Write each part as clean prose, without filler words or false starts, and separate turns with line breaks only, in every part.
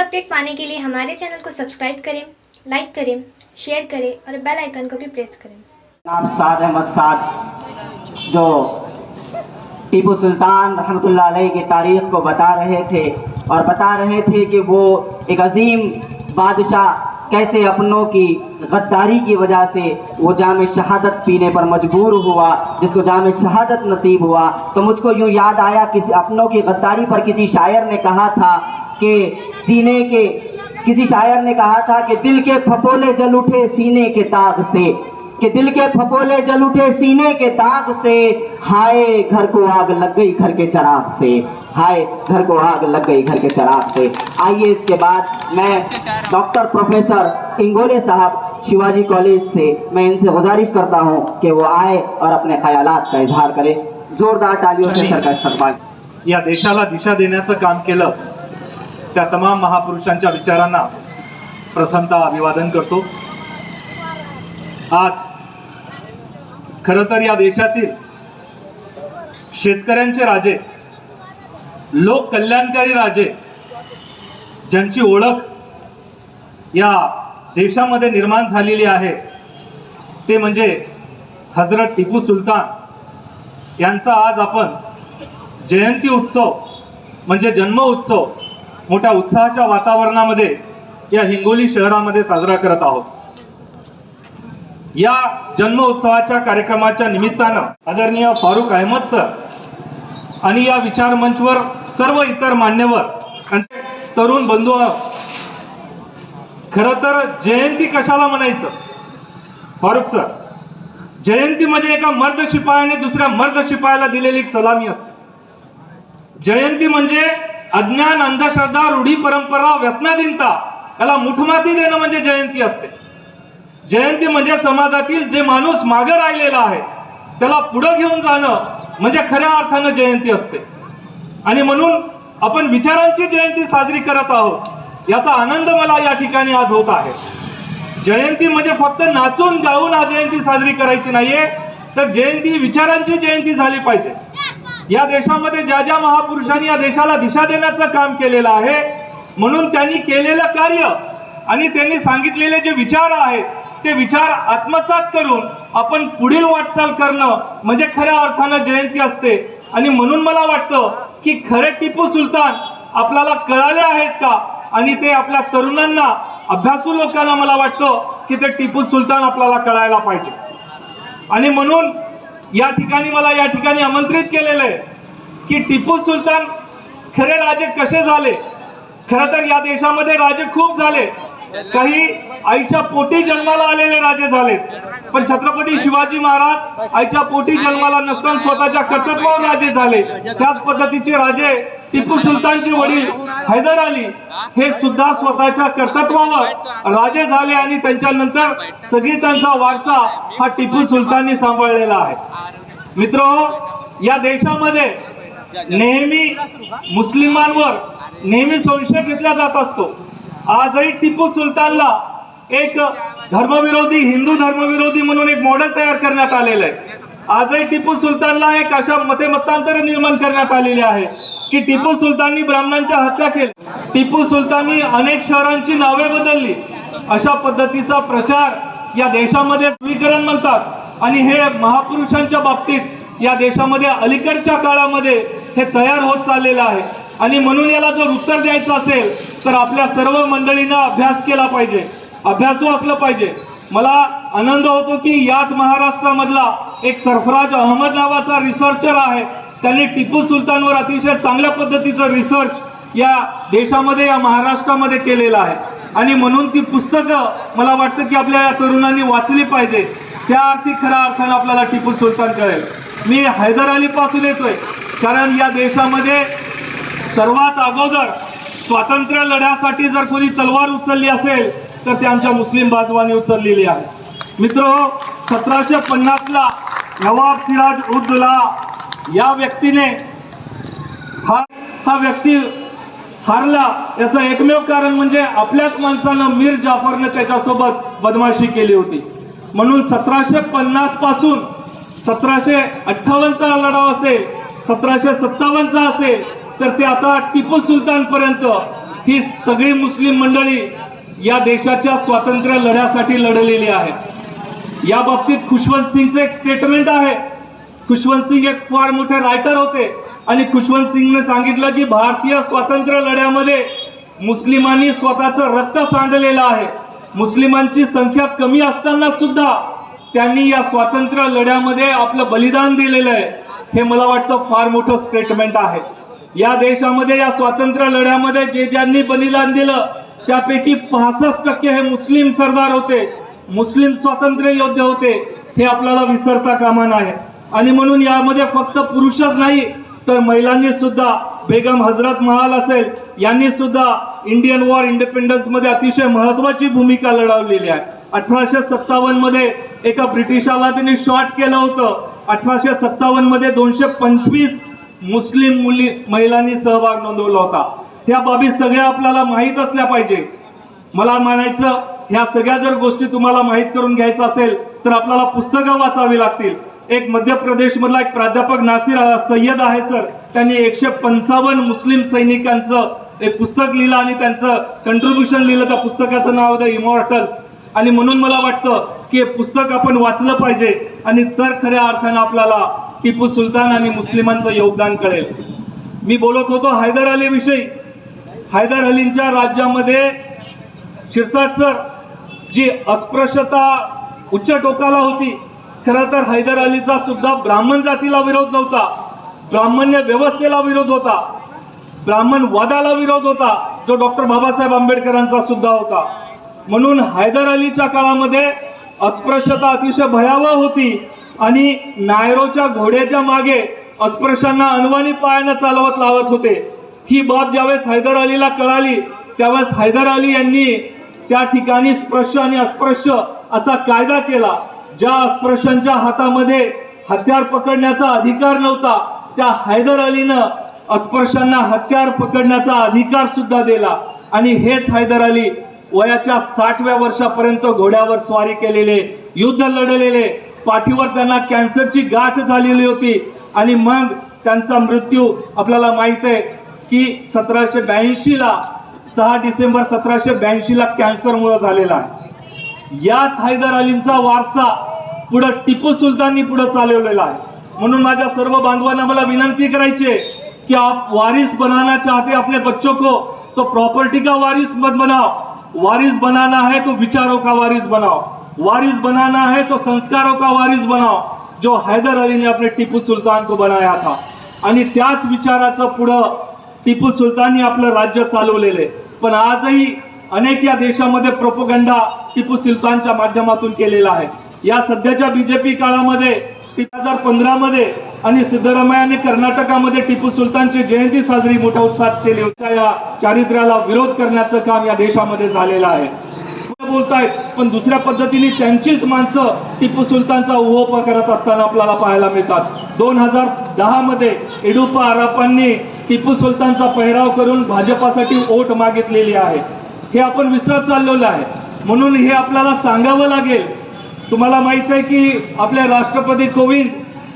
ताज़ा अपडेट पाने के लिए हमारे चैनल को सब्सक्राइब करें, लाइक करें, शेयर करें और बेल आइकन को भी प्रेस करें।
जनाब साद अहमद साद जो टीपू सुल्तान रहमतुल्लाह अलैह की तारीख़ को बता रहे थे और बता रहे थे कि वो एक अजीम बादशाह कैसे अपनों की गद्दारी की वजह से वो जाम शहादत पीने पर मजबूर हुआ, जिसको जाम शहादत नसीब हुआ। तो मुझको यूँ याद आया किसी अपनों की गद्दारी पर किसी शायर ने कहा था कि किसी शायर ने कहा था कि दिल के फपोले जल उठे सीने के दाग से, कि दिल के फपोले जल उठे सीने के दाग से, हाय घर को आग लग गई घर के चिराग से, हाय घर को आग लग गई घर के चिराग से। आइए इसके बाद मैं डॉक्टर प्रोफेसर इंगोले साहब शिवाजी कॉलेज से मैं इनसे गुजारिश करता हूं कि वो आए और अपने ख्यालात का इजहार करें। जोरदार तालियों से सर का इस्तकबाल।
या देशाला दिशा देण्याचं काम केलं त्या तमाम महापुरुषांच्या विचारांना प्रथमतः अभिवादन करतो। आज खरं तर या देशातील शेतकऱ्यांचे राजे, लोक कल्याणकारी राजे, ज्यांची ओळख या देशामध्ये निर्माण झालेली आहे ते म्हणजे हजरत टिपू सुलतान यांचा आज आपण जयंती उत्सव म्हणजे जन्म उत्सव मोठ्या उत्साहाच्या वातावरणामध्ये या हिंगोली शहरामध्ये साजरा करत आहोत। या जन्म उत्सवाच्या कार्यक्रमाच्या निमित्तानं आदरणीय फारुख अहमद सर आणि या विचार मंचवर सर्व इतर मान्यवर आणि तरुण बंधू, खरं तर जयंती कशाला म्हणायचं फारुख सर? जयंती म्हणजे एका मर्द शिपायाने दुसऱ्या मर्द शिपायाला दिलेली एक सलामी असते। जयंती म्हणजे अज्ञान, अंधश्रद्धा, रूढी परंपरा, व्यसनाधीनता याला मुठमाती देणं म्हणजे जयंती असते। जयंती म्हणजे समाजातील जे माणूस मागे राहिलेला आहे त्याला पुढे घेऊन जाणं म्हणजे खऱ्या अर्थानं जयंती असते। आणि म्हणून आपण विचारांची जयंती साजरी करत आहोत, याचा आनंद मला या ठिकाणी आज होत आहे। जयंती म्हणजे फक्त नाचून गाऊन आज जयंती साजरी करायची नाहीये, तर जयंती विचारांची जयंती झाली पाहिजे। या देशामध्ये ज्या ज्या महापुरुषांनी या देशाला दिशा देण्याचं काम केलेलं आहे, म्हणून त्यांनी केलेलं कार्य आणि त्यांनी सांगितलेले जे विचार आहेत ते विचार आत्मसात करून आपण पुढील वाटचाल करणं म्हणजे खऱ्या अर्थानं जयंती असते। आणि म्हणून मला वाटतं की खरे टिपू सुलतान आपल्याला कळाले आहेत का, आणि ते आपल्या तरुणांना, अभ्यासू लोकांना मला वाटतं की ते टिपू सुलतान आपल्याला कळायला पाहिजे। आणि म्हणून या ठिकाणी आमंत्रित केलेलं आहे की टिपू सुलतान खरे राजे कसे झाले। खरं तर या देशामध्ये राजे खूप झाले, काही आईच्या पोटी जन्माला आलेले राजे झाले, पण छत्रपती शिवाजी महाराज आईच्या पोटी जन्माला नसताना स्वतःच्या कर्तृत्वावर राजे झाले। त्याच पद्धतीचे राजे टिपू सुलतानचे वडील हैदर अली हे सुद्धा स्वतःच्या कर्तृत्वावर राजे झाले आणि त्यांच्यानंतर सगळी त्यांचा वारसा हा टिपू सुलताननी सांभाळलेला आहे। मित्रहो, या देशामध्ये नेहमी मुस्लिमांवर नेहमी संशय घेतला जात असतो। आजही टिपू सुलतानला एक धर्मविरोधी, हिंदू धर्मविरोधी म्हणून एक मॉडेल तयार करण्यात आलेलं आहे। आजही टिपू सुलतानला एक अशा मतांतर निर्माण करण्यात आलेली आहे की टिपू सुलताननी ब्राह्मणांच्या हत्या केल्या, टिपू सुलताननी अनेक शहरांची नावे बदलली, अशा पद्धतीचा प्रचार या देशामध्ये ध्रुवीकरण म्हणतात। आणि हे महापुरुषांच्या बाबतीत या देशामध्ये अलीकडच्या काळामध्ये हे तयार होत चाललेलं आहे। आणि म्हणून याला जर उत्तर द्यायचं असेल तर आपल्या सर्व मंडळींना अभ्यास केला पाहिजे, अभ्यासू असलं पाहिजे। मला आनंद होतो की याच महाराष्ट्रामधला एक सरफराज अहमद नावाचा रिसर्चर आहे, त्यांनी टिपू सुलतानवर अतिशय चांगल्या पद्धतीचं रिसर्च या देशामध्ये, या महाराष्ट्रामध्ये केलेलं आहे। आणि म्हणून ती पुस्तकं मला वाटतं की आपल्या या तरुणांनी वाचली पाहिजे, त्या अर्थी खऱ्या अर्थानं आपल्याला टिपू सुलतान कळेल। मी हैदर अली पासून येतोय, कारण या देशामध्ये सर्वात अगोदर स्वातंत्र्य लढ्यासाठी जर कोणी तलवार उचलली असेल तर ते आमच्या मुस्लिम बांधवांनी उचललेली आहे। मित्रहो, 1750ला नवाब सिराज उद दौला या व्यक्तीने हा व्यक्ती हारला, याचं एकमेव कारण म्हणजे आपल्याच माणसानं मीर जाफरने त्याच्यासोबत बदमाशी केली होती। म्हणून 1750 पासून 1758चा लढाव असेल, 1757चा असेल, तर ते आता टिपू सुलतान पर्यंत ही सगळी मुस्लिम मंडळी या देशाच्या स्वातंत्र्य लढ्यासाठी लढलेली आहे. या बाबतीत खुशवंत सिंगचं एक स्टेटमेंट आहे. खुशवंत सिंग एक फार मोठे रायटर होते आणि खुशवंत सिंगने सांगितलं की भारतीय स्वातंत्र्य लढ्यामध्ये मुस्लिमांनी स्वतःचं रक्त सांडलेलं आहे. मुस्लिमांची संख्या कमी असताना सुद्धा त्यांनी या स्वातंत्र्य लढ्यामध्ये आपलं बलिदान दिलेलं आहे. हे मला वाटतं फार मोठं स्टेटमेंट आहे. या देशामध्ये या स्वातंत्र्य लढ्यामध्ये जे ज्यांनी बलिदान दिलं त्यापैकी 65% हे मुस्लिम सरदार होते, मुस्लिम स्वातंत्र्य योद्धे होते. हे आपल्याला विसरता कामा नये. आणि म्हणून यामध्ये फक्त पुरुषच नाही तर महिलांनी सुद्धा, बेगम हजरत महल असेल, यांनी सुद्धा इंडियन वॉर इंडिपेंडन्स मध्ये अतिशय महत्वाची भूमिका लढवलेली आहे. 1857 मध्ये एका ब्रिटिशाला त्यांनी शॉट केलं होतं. 1857 मध्ये 225 मुस्लिम महिलांनी सहभाग नोंदवला होता. ह्या बाबी सगळ्या आपल्याला माहीत असल्या पाहिजे. मला म्हणायचं, ह्या सगळ्या जर गोष्टी तुम्हाला माहीत करून घ्यायचं असेल तर आपल्याला पुस्तकं वाचावी लागतील. एक मध्य प्रदेश मधला एक प्राध्यापक नासिर सय्यद आहे सर, त्यांनी 155 मुस्लिम सैनिकांचं एक पुस्तक लिहिलं आणि त्यांचं कंट्रीब्युशन लिहिलं. त्या पुस्तकाचं नाव द इमॉर्टल्स. आणि म्हणून मला वाटतं की हे पुस्तक आपण वाचलं पाहिजे आणि तर खऱ्या अर्थानं आपल्याला टिपू सुलतान आणि मुस्लिमांचं योगदान कळेल. मी बोलत होतो हैदर अली विषयी. हैदर अलींच्या राज्यामध्ये शिरसाट सर जी अस्पृश्यता उच्च टोकाला होती. खरं तर हैदर अलीचा सुद्धा ब्राह्मण जातीला विरोध नव्हता, ब्राह्मण्य व्यवस्थेला विरोध होता, ब्राह्मण वादाला विरोध होता, जो डॉक्टर बाबासाहेब आंबेडकरांचा सुद्धा होता. म्हणून हैदर अलीच्या काळामध्ये अस्पृश्यता अतिशय भयावह होती आणि नायरोच्या घोड्याच्या मागे अस्पृश्यांना अनवाणी पायानं चालवत लावत होते. ही बाब ज्यावेळेस हैदर अलीला कळाली त्यावेळेस हैदर अली यांनी त्या ठिकाणी स्पृश्य आणि अस्पृश्य असा कायदा केला. ज्या अस्पृश्यांच्या हातामध्ये हत्यार पकडण्याचा अधिकार नव्हता त्या हैदर अलीनं अस्पृश्यांना हत्यार पकडण्याचा अधिकार सुद्धा दिला. आणि हेच हैदर अली वयाच्या 60व्या वर्षापर्यंत घोड्यावर स्वारी केलेले, युद्ध लढलेले, पाठीवर त्यांना कॅन्सरची गाठ झालेली होती आणि मग त्यांचा मृत्यू आपल्याला माहित आहे की 1782ला 6 डिसेंबर 1782ला कॅन्सरमुळे झालेला आहे. याच हैदर अलींचा वारसा पुढे टिपू सुलताननी पुढे चालवलेला आहे. म्हणून माझ्या सर्व बांधवांना मला विनंती करायची आहे कि आप वारिस बनाना चाहते अपने बच्चों को तो प्रॉपर्टी का वारिस मत बनाओ. वारिस बनाना है तो विचारों का वारिस बनाओ, वारिस बनाना है तो संस्कारों का वारिस बनाओ, जो हैदर अली ने अपने टिपू सुलतान को बनाया था. आणि त्याच विचाराचं पुढे टिपू सुलताननी आपलं राज्य चालवलेले. पण आजही अनेक या देशामध्ये प्रोपगंडा टिपू सुलतानच्या माध्यमातून केलेला आहे. या सध्याच्या बीजेपी काळामध्ये 2015 मध्ये आणि सिद्धरामय्याने कर्नाटकामध्ये टिपू सुलतानची जयंती साजरी मोठ्या उत्साहात केली होती. या चारित्र्याला विरोध करण्याचं काम या देशामध्ये झालेलं आहे. बोलतायत पण दुसऱ्या पद्धतीने त्यांचीच माणसं टिपू सुलतानचा उहोप करत असताना आपल्याला पाहायला मिळतात. 2010 मध्ये येडुप्पा अरापांनी टिपू सुलतानचा पेहराव करून भाजपासाठी वोट मागितलेली आहे. हे आपण विसरत चाललेलं आहे. म्हणून हे आपल्याला सांगावं लागेल. तुम्हाला माहित आहे की आपले राष्ट्रपती कोविंद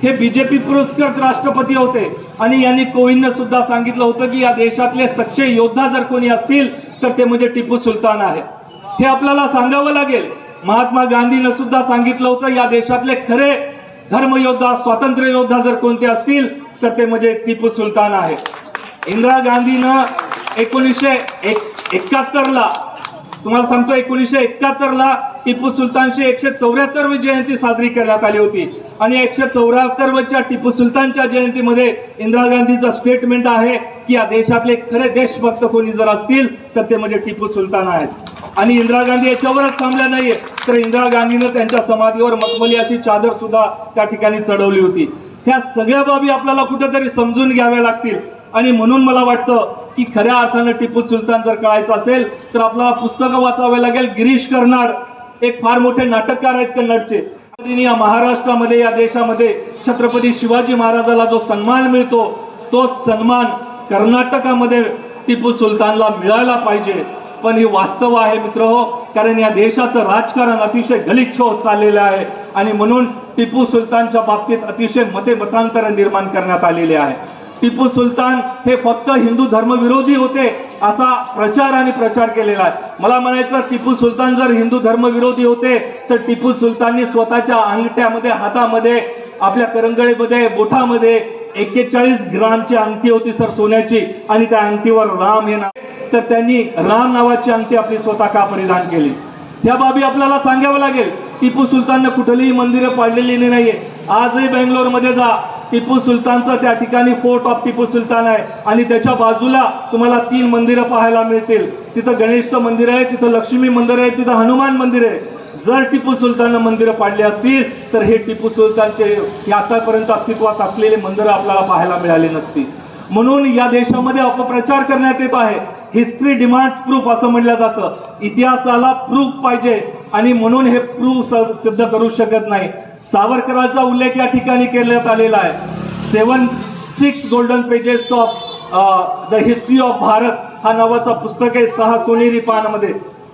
हे बीजेपी पुरस्कृत राष्ट्रपती होते आणि यांनी कोविंदने सुद्धा सांगितलं होतं की या देशातले सच्चे योद्धा जर कोणी असतील तर ते म्हणजे टिपू सुलतान आहे. हे आपल्याला सांगावं लागेल. महात्मा गांधीने सुद्धा सांगितलं होतं या देशातले खरे धर्मयोद्धा, स्वातंत्र्य योद्धा जर कोणते असतील तर ते म्हणजे टिपू सुलतान आहे. इंदिरा गांधीनं 1971ला, तुम्हाला सांगतो 1971ला टिपू सुलतानची 174वी जयंती साजरी करण्यात आली होती आणि 174व्या टिपू सुलतानच्या जयंतीमध्ये इंदिरा गांधीचं स्टेटमेंट आहे की या देशातले खरे देशभक्त कोणी जर असतील तर ते म्हणजे टिपू सुलतान आहेत. आणि इंदिरा गांधी याच्यावरच थांबल्या नाहीये तर इंदिरा गांधीनं त्यांच्या समाधीवर मखमली अशी चादर सुद्धा त्या ठिकाणी चढवली होती. ह्या सगळ्या बाबी आपल्याला कुठेतरी समजून घ्याव्या लागतील. आणि म्हणून मला वाटतं की खऱ्या अर्थानं टिपू सुलतान जर कळायचं असेल तर आपल्याला पुस्तकं वाचावे लागेल. गिरीश कर्नाड एक फार मोठे नाटककार आहेत कन्नडचे. या महाराष्ट्रामध्ये या देशामध्ये छत्रपती शिवाजी महाराजाला जो सन्मान मिळतो तोच सन्मान कर्नाटकामध्ये टिपू सुलतानला मिळायला पाहिजे. पण हे वास्तव आहे मित्रहो, कारण या देशाचं राजकारण अतिशय गलिच्छ होत चाललेलं आहे आणि म्हणून टिपू सुलतानच्या बाबतीत अतिशय मतांतर निर्माण करण्यात आलेले आहे. टिपू सुलतान हे फक्त हिंदू धर्मविरोधी होते असा प्रचार केलेला आहे। मला म्हणायचं टिपू सुलतान जर हिंदू धर्मविरोधी होते तर टिपू सुलताननी स्वतःच्या अंगठ्यामध्ये, हातामध्ये, आपल्या करंगळीमध्ये, बोटामध्ये 41 ग्रामची अंगठी होती सर सोन्याची, आणि त्या अंगठीवर राम हे नाव, तर त्यांनी राम नावाची अंगठी आपली स्वतः का परिधान केली? या बाबी आपल्याला सांगावं लागेल। टिपू सुलतानने कुठलीही मंदिरं पाडलेली नाहीये। आजही बेंगलोरमध्ये जा, टिपू सुलतानचा त्या ठिकाणी फोर्ट ऑफ टिपू सुलतान आहे आणि त्याच्या बाजूला तुम्हाला 3 मंदिरं पाहायला मिळतील। तिथं गणेशचं मंदिर आहे, तिथं लक्ष्मी मंदिर आहे, तिथं हनुमान मंदिर आहे। जर टिपू सुलतानने मंदिरं पाडली असतील तर हे टिपू सुलतानचे आतापर्यंत अस्तित्वात असलेले मंदिरं आपल्याला पाहायला मिळाली नसती। म्हणून या देशामध्ये अपप्रचार करण्यात येत आहे। हिस्ट्री डिमांड्स प्रूफ असं म्हटलं जातं, इतिहासाला प्रूफ पाहिजे आणि म्हणून हे प्रूफ सिद्ध करू शकत नाही। सावरकरांचा उल्लेख या ठिकाणी करण्यात आलेला आहे। 6 golden pages of the history of Bharat हा नावाचा पुस्तक आहे 6 सोनेरी पानामध्ये।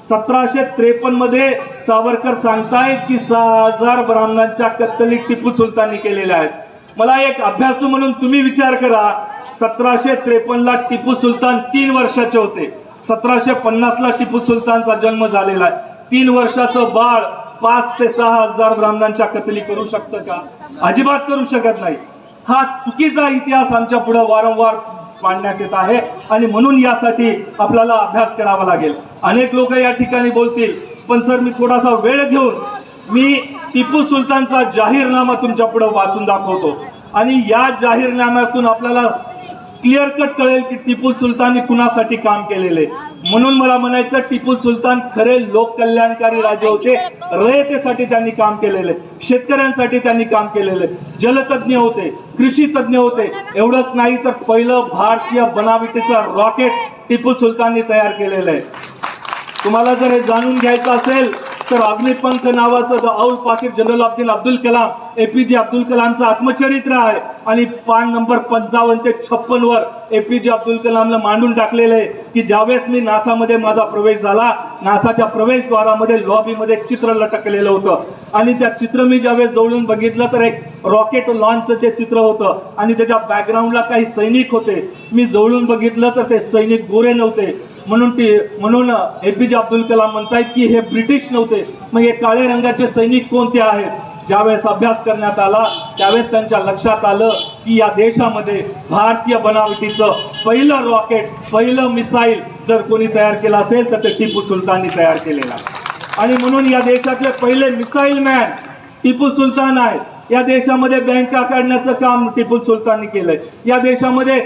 1753 मध्ये सावरकर सांगतायत की 6000 ब्राह्मणांच्या कत्तली टिपू सुलताननी केलेल्या आहेत। मला एक अभ्यासू म्हणून तुम्ही विचार करा, 1753 ला टिपू सुलतान 3 वर्षाचे होते। 1750 ला टिपू सुलतानचा जन्म झालेला आहे। 3 वर्षाचं बाळ 5 ते 6000 ब्राह्मणांच्या कत्तली करू शकतं का? अजिबात करू शकत नाही। हा चुकीचा इतिहास आमच्या पुढे वारंवार मांडण्यात येत आहे आणि म्हणून यासाठी आपल्याला अभ्यास करावा लागेल। अनेक लोक या ठिकाणी बोलतील, पण सर मी थोडासा वेळ घेऊन मी टिपू सुलतानचा जाहीरनामा तुमच्या पुढे वाचून दाखवतो आणि या जाहीरनाम्यातून आपल्याला क्लिअर कट कळेल की टिपू सुलतानने कुणासाठी काम केलेले। म्हणून मला म्हणायचं टिपू सुलतान खरे लोककल्याणकारी राजे होते। रयतेसाठी त्यांनी काम केलेले, शेतकऱ्यांसाठी त्यांनी काम केलेले, जलतज्ञ होते, कृषी तज्ञ होते। एवढंच नाही तर पहिलं भारतीय बनावटीचं रॉकेट टिपू सुलताननी तयार केलेलं आहे। तुम्हाला जर हे जाणून घ्यायचं असेल तर अग्निपंख नावाचं द आउल पाकीट जनरल ऑफ अब्दुल कलाम, एपीजे अब्दुल कलामचं आत्मचरित्र आहे आणि पान नंबर 55 ते 56 वर एपीजे अब्दुल कलामला मांडून टाकलेलं आहे की ज्यावेळेस मी नासामध्ये माझा प्रवेश झाला, नासाच्या प्रवेशद्वारामध्ये लॉबीमध्ये एक चित्र लटकलेलं होतं आणि त्या चित्र मी ज्यावेळेस जवळून बघितलं तर एक रॉकेट लॉन्चचे चित्र होतं आणि त्याच्या बॅकग्राऊंडला काही सैनिक होते। मी जवळून बघितलं तर ते सैनिक गोरे नव्हते, म्हणून एपीजे अब्दुल कलाम म्हणतायत की हे ब्रिटिश नव्हते। मग हे काळे रंगाचे सैनिक कोणते आहेत? ज्यावेळेस अभ्यास करण्यात आला त्यावेळेस त्यांच्या लक्षात आलं की या देशामध्ये भारतीय बनावटीचं पहिलं रॉकेट, पहिलं मिसाईल जर कोणी तयार केलं असेल तर ते टिपू सुलताननी तयार केलेलं आहे आणि म्हणून या देशातले पहिले मिसाईल मॅन टिपू सुलतान आहेत। या देशामध्ये बँका काढण्याचं काम टिपू सुलताननी केलंय। या देशामध्ये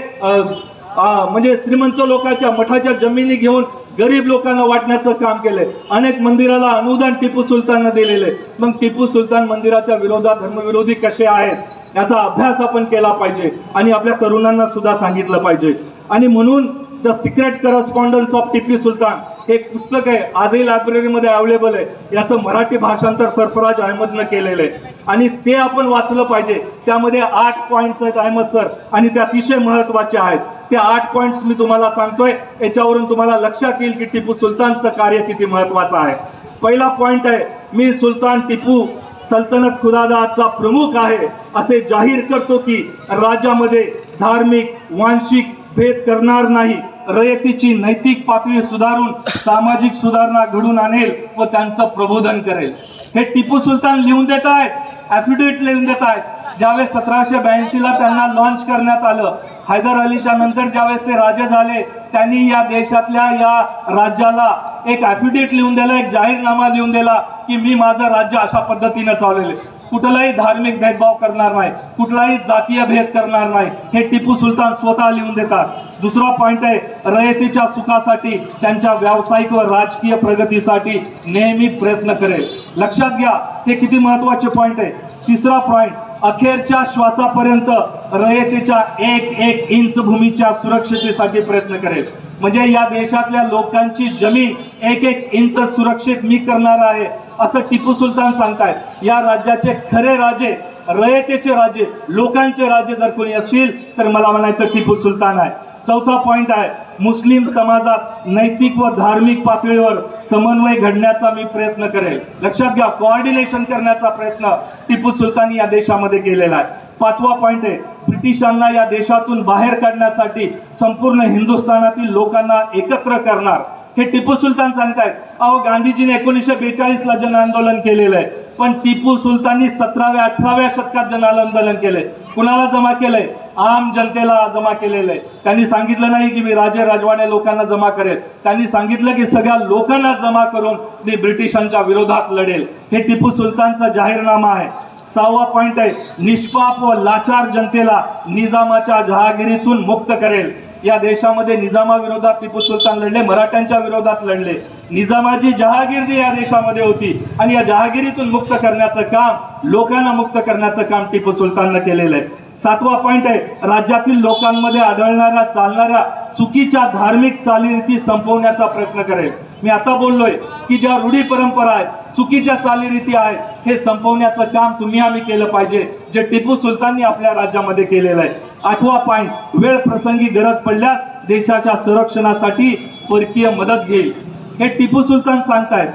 म्हणजे श्रीमंत लोकांच्या मठाच्या जमिनी घेऊन गरीब लोकांना वाटण्याचं काम केलंय। अनेक मंदिराला अनुदान टिपू सुलतानने दिलेले। मग टिपू सुलतान मंदिराच्या विरोधात धर्मविरोधी कसे आहेत याचा अभ्यास आपण केला पाहिजे आणि आपल्या तरुणांना सुद्धा सांगितलं पाहिजे। आणि म्हणून the secret correspondence of Tipu Sultan हे एक पुस्तक आहे, आजही लायब्ररीमध्ये अवेलेबल आहे। याचं मराठी भाषांतर सरफराज अहमदनं केलेलं आहे आणि ते आपण वाचलं पाहिजे। त्यामध्ये 8 पॉईंट्स आहेत अहमद सर आणि ते अतिशय महत्त्वाचे आहेत। ते 8 पॉईंट्स मी तुम्हाला सांगतोय, याच्यावरून तुम्हाला लक्षात येईल की टिपू सुलतानचं कार्य किती महत्त्वाचं आहे। पहिला पॉईंट आहे, मी सुलतान टिपू सल्तनत खुदादाचा प्रमुख आहे असे जाहीर करतो की राज्यामध्ये धार्मिक वांशिक भेद करणार नाही, रयतेची नैतिक पातळी सुधारून सामाजिक सुधारणा घडून आणेल व त्यांचं प्रबोधन करेल। हे टिपू सुलतान लिहून देत आहेत, ॲफिडेविट लिहून देत आहेत। ज्यावेळेस 1782 ला त्यांना लॉन्च करण्यात आलं, हैदर अलीच्या नंतर ज्यावेळेस ते राजे झाले त्यांनी या देशातल्या या राज्याला एक ॲफिडेविट लिहून दिला, एक जाहीरनामा लिहून दिला की मी माझं राज्य अशा पद्धतीनं चालवले, कुठलाही धार्मिक भेदभाव करणार नाही, कुठलाही जातीय भेद करणार नाही, हे टिपू सुलतान स्वतः लिहून देतात। दुसरा पॉईंट आहे, रयतेच्या सुखासाठी त्यांच्या व्यावसायिक व राजकीय प्रगतीसाठी नेहमी प्रयत्न करेल। लक्षात घ्या, हे किती महत्त्वाचे पॉईंट आहे। तिसरा पॉईंट, अखेरच्या श्वासापर्यंत रयतेच्या 1-1 इंच भूमीच्या सुरक्षिततेसाठी प्रयत्न करेल। म्हणजे या देशातल्या लोकांची जमीन 1-1 इंच सुरक्षित मी करणार आहे असं टिपू सुलतान सांगतायत। या राज्याचे खरे राजे, रयतेचे राजे, लोकांचे राजे जर कोणी असतील तर मला म्हणायचं टिपू सुलतान आहे। चौथा पॉईंट आहे, मुस्लिम समाजात नैतिक व धार्मिक पातळीवर समन्वय घडण्याचा मी प्रयत्न करेल। लक्षात घ्या, कोऑर्डिनेशन करण्याचा प्रयत्न टिपू सुलतान या देशामध्ये केलेला आहे। पाचवा पॉईंट आहे, ब्रिटिशांना या देशातून बाहेर काढण्यासाठी संपूर्ण हिंदुस्थानातील लोकांना एकत्र करणार, हे टिपू सुलतान सांगतायत. अहो, गांधीजीने 1942ला जन आंदोलन केलेलं आहे, पण टिपू सुलताननी 17व्या 18व्या शतकात जन आंदोलन केलंय. कुणाला जमा केलंय? आम जनतेला जमा केलेलं आहे. त्यांनी सांगितलं नाही की मी राजे राजवाडे लोकांना जमा करेल, त्यांनी सांगितलं की सगळ्या लोकांना जमा करून मी ब्रिटिशांच्या विरोधात लढेल. हे टिपू सुलतानचा जाहीरनामा आहे. 6वा पॉइंट आहे, निष्पाप व लाचार जनतेला निजामाच्या जहागिरीतून मुक्त करेल. या देशामध्ये निजामाविरोधात टिपू सुलतान लढले, मराठ्यांच्या विरोधात लढले. निजामाची जहागिरी या देशामध्ये होती आणि या जहागिरीतून मुक्त करण्याचं काम, लोकांना मुक्त करण्याचं काम टिपू सुलताननं केलेलं आहे. 7वा पॉइंट आहे, राज्यातील लोकांमध्ये आढळणाऱ्या चालणाऱ्या चुकीच्या धार्मिक चालीरीती संपवण्याचा प्रयत्न करेल. मी आता बोललोय की ज्या रूढी परंपरा आहेत, चुकीच्या चालीरीती आहेत, हे संपवण्याचं काम तुम्ही आम्ही केलं पाहिजे, जे टिपू सुलताननी आपल्या राज्यामध्ये केलेलं आहे. 8वा पॉइंट, वेळ प्रसंगी गरज पडल्यास देशाच्या संरक्षणासाठी परकीय मदत घेईल. हे टिपू सुलतान सांगतायत.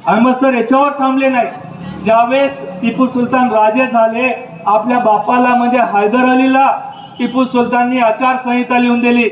अहमद सर याच्यावर थांबले नाही. ज्यावेळेस टिपू सुलतान राजे झाले, आपल्या बापाला म्हणजे हैदर अलीला टिपू सुलताननी आचारसंहिता लिहून दिली.